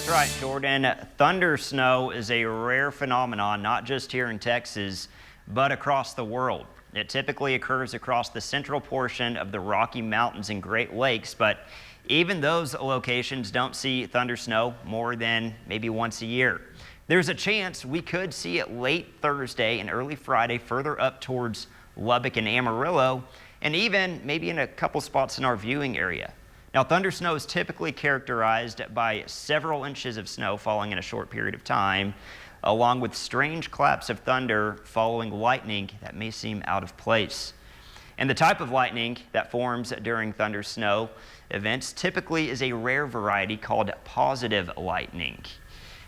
right, Jordan. Thundersnow is a rare phenomenon, not just here in Texas, but across the world. It typically occurs across the central portion of the Rocky Mountains and Great Lakes, but even those locations don't see thundersnow more than maybe once a year. There's a chance we could see it late Thursday and early Friday further up towards Lubbock and Amarillo, and even maybe in a couple spots in our viewing area. Now, thundersnow is typically characterized by several inches of snow falling in a short period of time, along with strange claps of thunder following lightning that may seem out of place. And the type of lightning that forms during thundersnow events typically is a rare variety called positive lightning.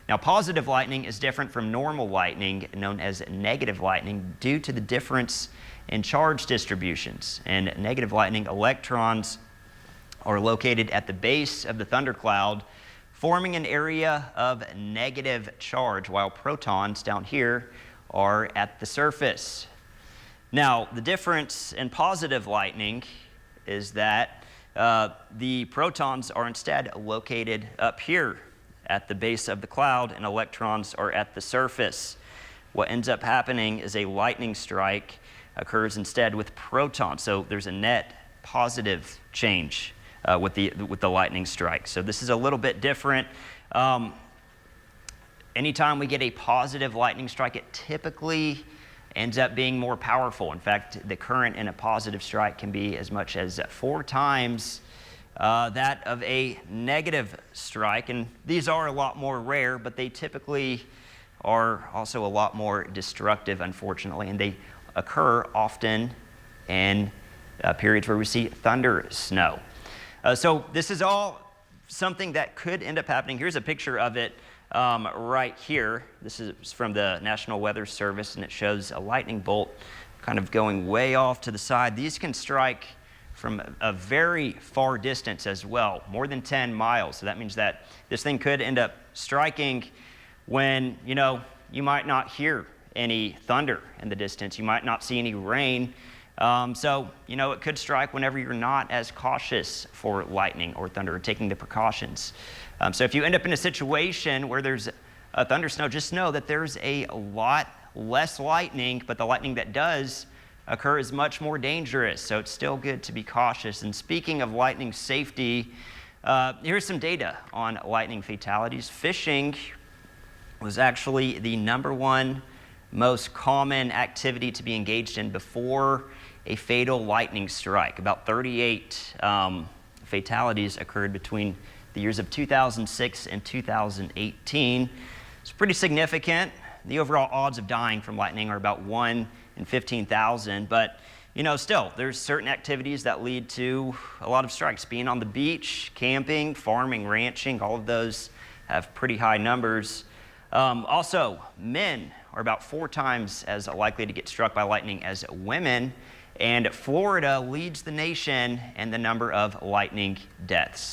Now, positive lightning is different from normal lightning, known as negative lightning, due to the difference in charge distributions. In negative lightning, electrons are located at the base of the thundercloud, forming an area of negative charge, while protons down here are at the surface. Now, the difference in positive lightning is that the protons are instead located up here at the base of the cloud, and electrons are at the surface. What ends up happening is a lightning strike occurs instead with protons, so there's a net positive change with the lightning strike. So this is a little bit different. Anytime we get a positive lightning strike, it typically ends up being more powerful. In fact, the current in a positive strike can be as much as 4 times that of a negative strike. And these are a lot more rare, but they typically are also a lot more destructive, unfortunately, and they occur often in periods where we see thunder snow. So this is all something that could end up happening. Here's a picture of it right here. This is from the National Weather Service, and it shows a lightning bolt kind of going way off to the side. These can strike from a very far distance as well, more than 10 miles. So that means that this thing could end up striking when, you might not hear any thunder in the distance. You might not see any rain. So, it could strike whenever you're not as cautious for lightning or thunder, or taking the precautions. So if you end up in a situation where there's a thundersnow, just know that there's a lot less lightning, but the lightning that does occur is much more dangerous. So it's still good to be cautious. And speaking of lightning safety, here's some data on lightning fatalities. Fishing was actually the #1 most common activity to be engaged in before a fatal lightning strike. About 38 fatalities occurred between the years of 2006 and 2018. It's pretty significant. The overall odds of dying from lightning are about 1 in 15,000, but still, there's certain activities that lead to a lot of strikes. Being on the beach, camping, farming, ranching, all of those have pretty high numbers. Also, men are about 4 times as likely to get struck by lightning as women, and Florida leads the nation in the number of lightning deaths.